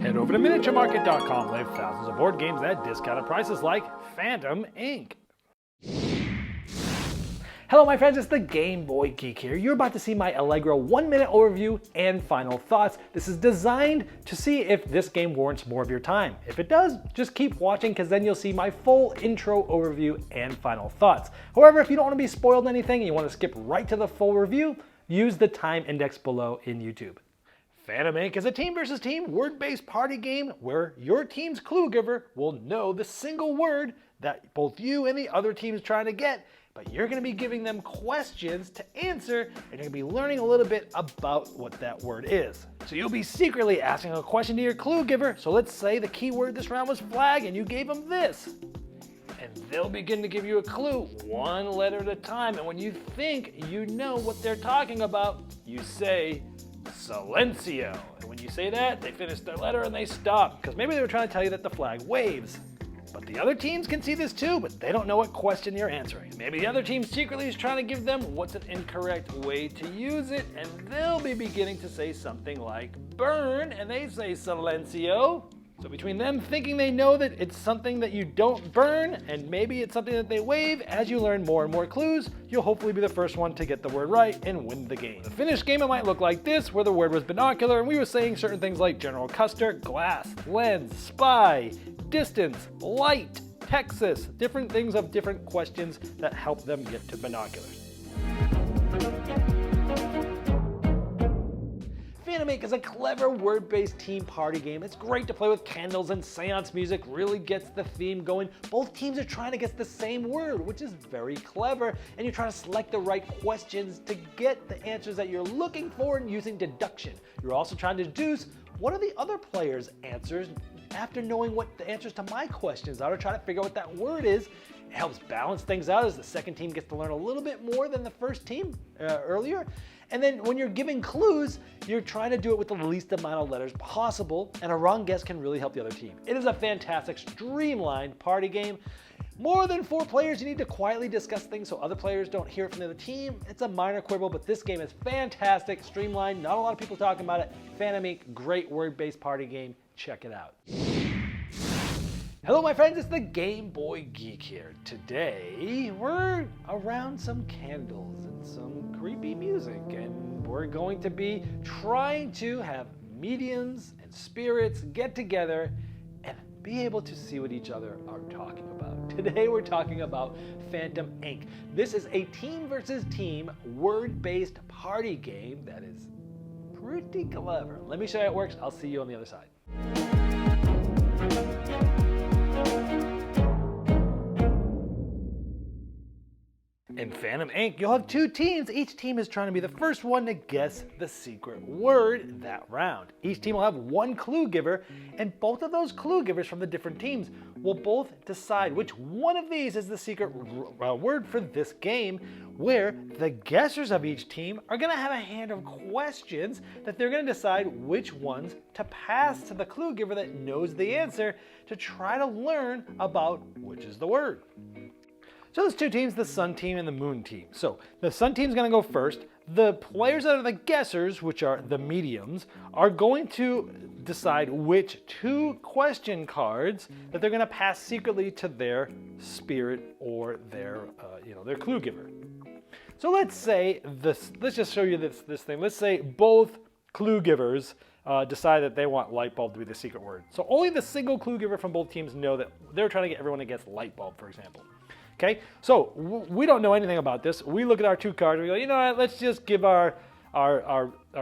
Head over to miniaturemarket.com. They have thousands of board games at discounted prices like Phantom Inc. Hello my friends, it's the Game Boy Geek here. You're about to see my Allegro 1-minute overview and final thoughts. This is designed to see if this game warrants more of your time. If it does, just keep watching because then you'll see my full intro overview and final thoughts. However, if you don't want to be spoiled anything and you want to skip right to the full review, use the time index below in YouTube. Phantom Inc. is a team versus team word-based party game where your team's clue giver will know the single word that both you and the other team is trying to get, but you're going to be giving them questions to answer and you're going to be learning a little bit about what that word is. So you'll be secretly asking a question to your clue giver. So let's say the key word this round was flag and you gave them this. And they'll begin to give you a clue one letter at a time. And when you think you know what they're talking about, you say Silencio. And when you say that, they finish their letter and they stop. Because maybe they were trying to tell you that the flag waves. But the other teams can see this too, but they don't know what question you're answering. Maybe the other team secretly is trying to give them what's an incorrect way to use it, and they'll be beginning to say something like burn, and they say silencio. So between them thinking they know that it's something that you don't burn, and maybe it's something that they wave, as you learn more and more clues, you'll hopefully be the first one to get the word right and win the game. The finished game, it might look like this, where the word was binocular, and we were saying certain things like General Custer, glass, lens, spy, distance, light, Texas, different things of different questions that help them get to binoculars. Phantom Inc. is a clever word-based team party game. It's great to play with candles and seance music, really gets the theme going. Both teams are trying to guess the same word, which is very clever, and you're trying to select the right questions to get the answers that you're looking for and using deduction. You're also trying to deduce what are the other players' answers after knowing what the answers to my questions are, to try to figure out what that word is. It helps balance things out as the second team gets to learn a little bit more than the first team earlier. And then when you're giving clues, you're trying to do it with the least amount of letters possible, and a wrong guess can really help the other team. It is a fantastic, streamlined party game. More than 4 players, you need to quietly discuss things so other players don't hear it from the other team. It's a minor quibble, but this game is fantastic, streamlined, not a lot of people talking about it. Phantom Inc., great word-based party game. Check it out. Hello my friends, it's the Game Boy Geek here. Today, we're around some candles and some creepy music, and we're going to be trying to have mediums and spirits get together and be able to see what each other are talking about. Today we're talking about Phantom Inc. This is a team versus team word-based party game that is pretty clever. Let me show you how it works. I'll see you on the other side. In Phantom Inc., you'll have 2 teams. Each team is trying to be the first one to guess the secret word that round. Each team will have 1 clue giver, and both of those clue givers from the different teams will both decide which one of these is the secret word for this game, where the guessers of each team are going to have a hand of questions that they're going to decide which ones to pass to the clue giver that knows the answer to try to learn about which is the word. So there's 2 teams, the Sun team and the Moon team. So the Sun team is going to go first. The players that are the guessers, which are the mediums, are going to decide which 2 question cards that they're going to pass secretly to their spirit or their clue giver. So let's say this. Let's just show you this thing. Let's say both clue givers decide that they want light bulb to be the secret word. So only the single clue giver from both teams know that they're trying to get everyone to guess light bulb, for example. Okay, so we don't know anything about this. We look at our 2 cards and we go, you know what, let's just give our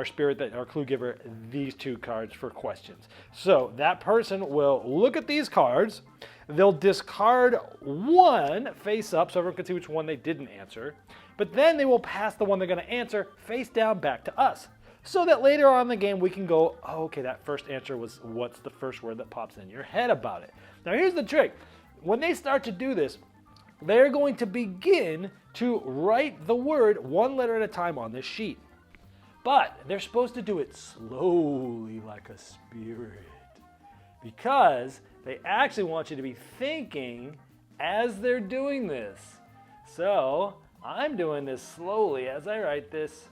spirit, our clue giver, these 2 cards for questions. So that person will look at these cards, they'll discard 1 face up so everyone can see which one they didn't answer, but then they will pass the one they're going to answer face down back to us. So that later on in the game we can go, oh, okay, that first answer was what's the first word that pops in your head about it. Now here's the trick. When they start to do this, they're going to begin to write the word 1 letter at a time on this sheet. But they're supposed to do it slowly like a spirit, because they actually want you to be thinking as they're doing this. So I'm doing this slowly as I write this,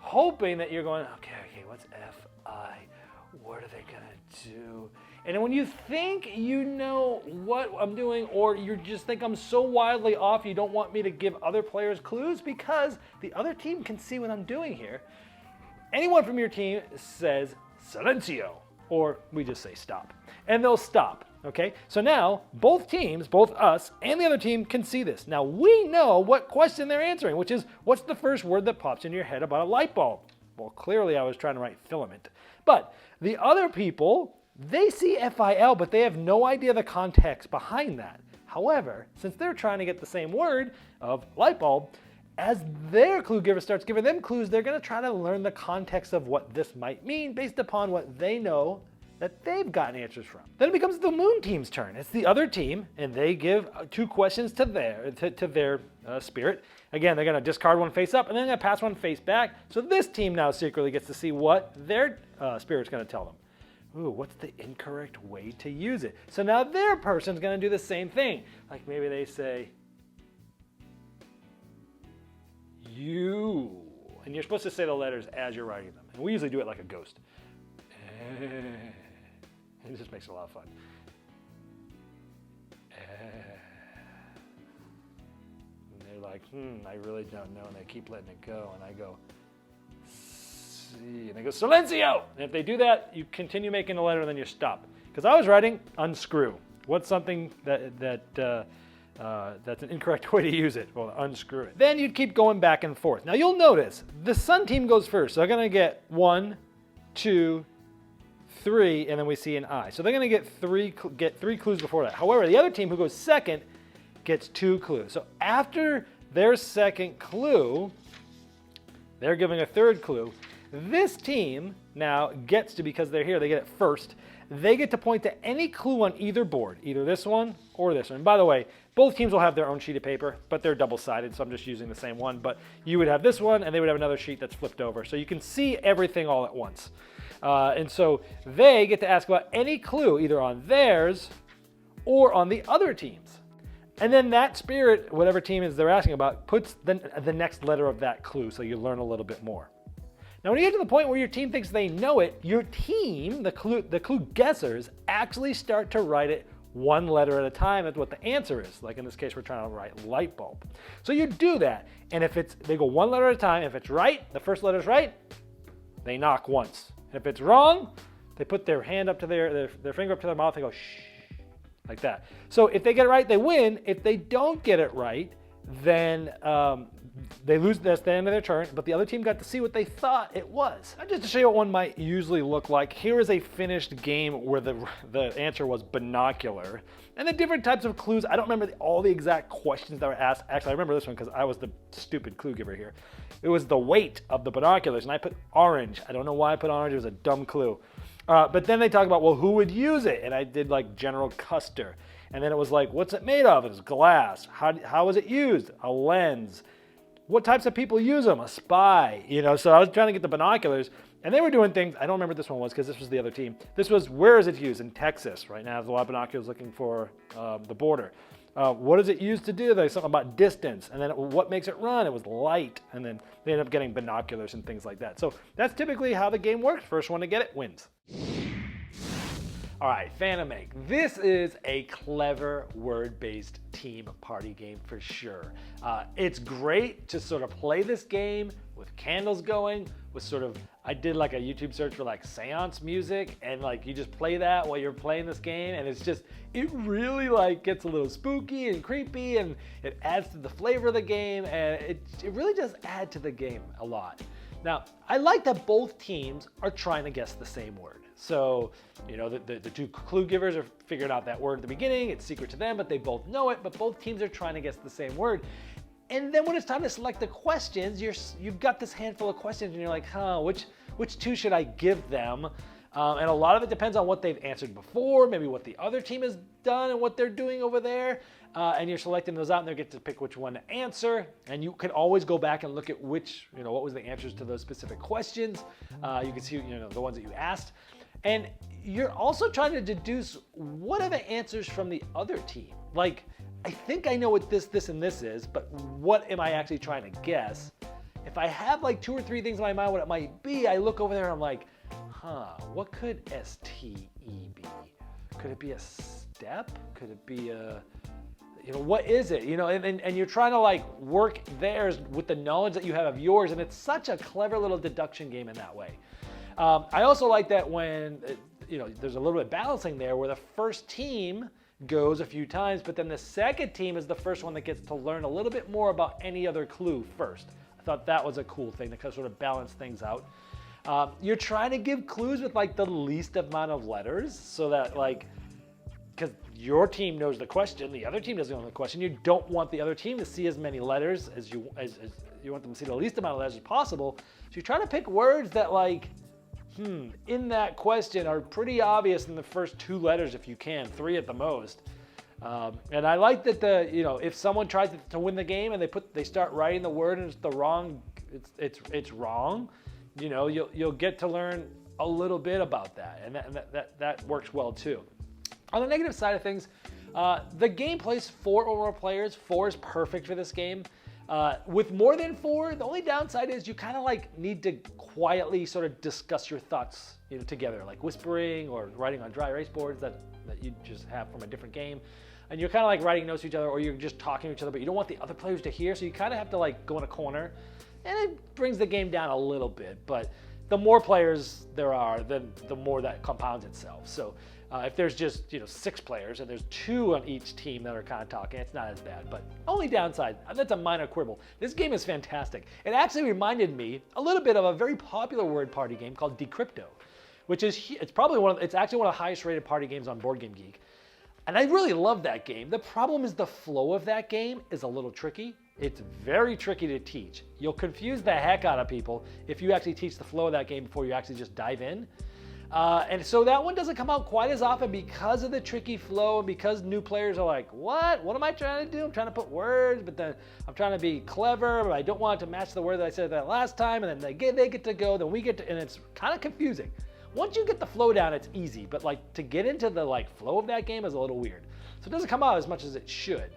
hoping that you're going, okay, what's F-I? What are they gonna do? And when you think you know what I'm doing, or you just think I'm so wildly off you don't want me to give other players clues because the other team can see what I'm doing here, anyone from your team says silencio, or we just say stop, and they'll stop. Okay, so now both teams, both us and the other team, can see this. Now we know what question they're answering, which is, what's the first word that pops in your head about a light bulb? Well, clearly I was trying to write filament. But the other people, they see FIL, but they have no idea the context behind that. However, since they're trying to get the same word of light bulb, as their clue giver starts giving them clues, they're going to try to learn the context of what this might mean based upon what they know that they've gotten answers from. Then it becomes the moon team's turn. It's the other team, and they give 2 questions to their spirit. Again, they're going to discard one face up, and then they're going to pass one face back. So this team now secretly gets to see what their spirit's going to tell them. Ooh, what's the incorrect way to use it? So now their person's going to do the same thing. Like maybe they say, you. And you're supposed to say the letters as you're writing them. And we usually do it like a ghost. It just makes it a lot of fun. And they're like, I really don't know. And they keep letting it go. And I go, see. And they go, silencio. And if they do that, you continue making the letter and then you stop. Because I was writing unscrew. What's something that's an incorrect way to use it? Well, unscrew it. Then you'd keep going back and forth. Now you'll notice the sun team goes first. So they're going to get 1, 2, 3, and then we see an I. So they're going to get 3 clues before that. However, the other team who goes second gets 2 clues. So after their second clue, they're giving a third clue. This team now gets to, because they're here, they get it first. They get to point to any clue on either board, either this one or this one. And by the way, both teams will have their own sheet of paper, but they're double-sided, so I'm just using the same one. But you would have this one, and they would have another sheet that's flipped over. So you can see everything all at once. And so they get to ask about any clue, either on theirs or on the other team's. And then that spirit, whatever team is they're asking about, puts the next letter of that clue, so you learn a little bit more. Now, when you get to the point where your team thinks they know it, your team, the clue guessers, actually start to write it 1 letter at a time. That's what the answer is. Like in this case, we're trying to write light bulb. So you do that, and if they go 1 letter at a time. If it's right, the first letter's right, they knock once. And if it's wrong, they put their hand up to their finger up to their mouth and go shh, like that. So if they get it right, they win. If they don't get it right, then they lose. That's the end of their turn, but the other team got to see what they thought it was. Just to show you what one might usually look like, here is a finished game where the answer was binocular. And the different types of clues, I don't remember all the exact questions that were asked. Actually, I remember this one because I was the stupid clue giver here. It was the weight of the binoculars, and I put orange. I don't know why I put orange. It was a dumb clue. But then they talk about, well, who would use it? And I did like General Custer. And then it was like, what's it made of? It was glass. How was it used? A lens. What types of people use them? A spy. So I was trying to get the binoculars, and they were doing things. I don't remember what this one was because this was the other team. This was, where is it used? In Texas. Right now, there's a lot of binoculars looking for the border. What is it used to do? There's something about distance. And then what makes it run? It was light. And then they end up getting binoculars and things like that. So that's typically how the game works. First one to get it wins. All right, Phantom Ink. This is a clever word-based team party game for sure. It's great to sort of play this game with candles going, with sort of, I did like a YouTube search for like seance music, and like you just play that while you're playing this game, and it's just, it really like gets a little spooky and creepy, and it adds to the flavor of the game, and it really does add to the game a lot. Now, I like that both teams are trying to guess the same word. So, the 2 clue givers are figuring out that word at the beginning. It's secret to them, but they both know it, but both teams are trying to guess the same word. And then when it's time to select the questions, you've got this handful of questions, and you're like, which 2 should I give them? And a lot of it depends on what they've answered before, maybe what the other team has done and what they're doing over there. And you're selecting those out, and they get to pick which one to answer. And you can always go back and look at which, what was the answers to those specific questions. You can see, the ones that you asked. And you're also trying to deduce what are the answers from the other team. Like, I think I know what this, and this is, but what am I actually trying to guess? If I have like 2 or 3 things in my mind what it might be, I look over there and I'm like, What could STE be? Could it be a step? Could it be a, what is it? And you're trying to like work theirs with the knowledge that you have of yours, and it's such a clever little deduction game in that way. I also like that when, there's a little bit of balancing there where the first team goes a few times, but then the second team is the first one that gets to learn a little bit more about any other clue first. I thought that was a cool thing to kind of sort of balance things out. You're trying to give clues with like the least amount of letters so that like, because your team knows the question, the other team doesn't know the question. You don't want the other team to see as many letters as you want them to see the least amount of letters as possible. So you're trying to pick words that like, in that question are pretty obvious in the first 2 letters if you can, 3 at the most. And I like that if someone tries to win the game and they start writing the word and it's wrong, you'll get to learn a little bit about that, and that works well too. On the negative side of things, the game plays 4 or more players. 4 is perfect for this game. With more than 4, the only downside is you kind of like need to quietly sort of discuss your thoughts, together, like whispering or writing on dry erase boards that you just have from a different game. And you're kind of like writing notes to each other, or you're just talking to each other, but you don't want the other players to hear, so you kind of have to like go in a corner, and it brings the game down a little bit. But the more players there are, then the more that compounds itself. So if there's just 6 players and there's 2 on each team that are kind of talking, it's not as bad. But only downside, that's a minor quibble. This game is fantastic. It actually reminded me a little bit of a very popular word party game called Decrypto, which is it's actually one of the highest rated party games on Board Game Geek. And I really love that game. The problem is the flow of that game is a little tricky. It's very tricky to teach. You'll confuse the heck out of people if you actually teach the flow of that game before you actually just dive in. And so that one doesn't come out quite as often because of the tricky flow and because new players are like, what am I trying to do? I'm trying to put words, but then I'm trying to be clever, but I don't want it to match the word that I said that last time, and then they get to go, then we get to, and it's kind of confusing. Once you get the flow down, it's easy, but like to get into the like flow of that game is a little weird. So it doesn't come out as much as it should.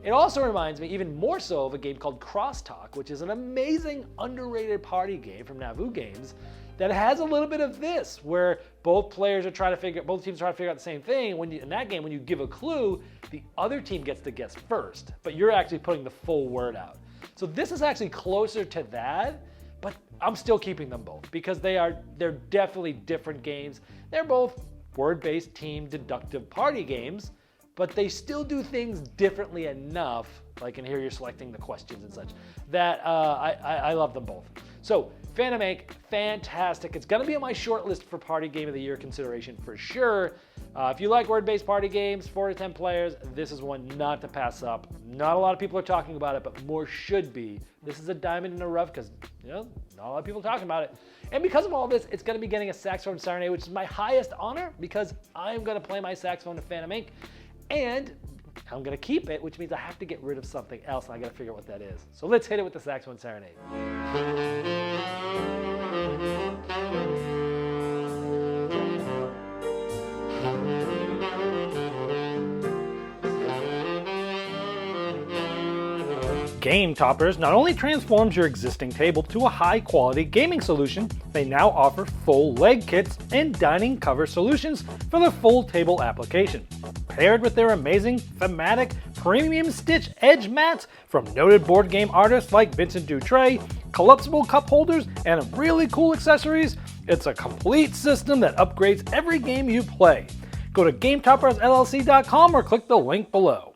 It also reminds me even more so of a game called Crosstalk, which is an amazing underrated party game from Nauvoo Games that has a little bit of this, where both teams are trying to figure out the same thing. In that game, when you give a clue, the other team gets to guess first, but you're actually putting the full word out. So this is actually closer to that, but I'm still keeping them both because they're definitely different games. They're both word-based team deductive party games, but they still do things differently enough, like in here you're selecting the questions and such, that I love them both. So Phantom Inc, fantastic. It's gonna be on my short list for Party Game of the Year consideration for sure. If you like word-based party games, 4 to 10 players, this is one not to pass up. Not a lot of people are talking about it, but more should be. This is a diamond in the rough because not a lot of people are talking about it. And because of all this, it's gonna be getting a Saxophone Serenade, which is my highest honor because I'm gonna play my saxophone to Phantom Inc. And I'm gonna keep it, which means I have to get rid of something else, and I gotta figure out what that is. So let's hit it with the Saxophone Serenade. Game Toppers not only transforms your existing table to a high-quality gaming solution, they now offer full leg kits and dining cover solutions for the full table application. Paired with their amazing Thematic premium stitch edge mats from noted board game artists like Vincent Dutray, collapsible cup holders, and really cool accessories, it's a complete system that upgrades every game you play. Go to GameToppersLLC.com or click the link below.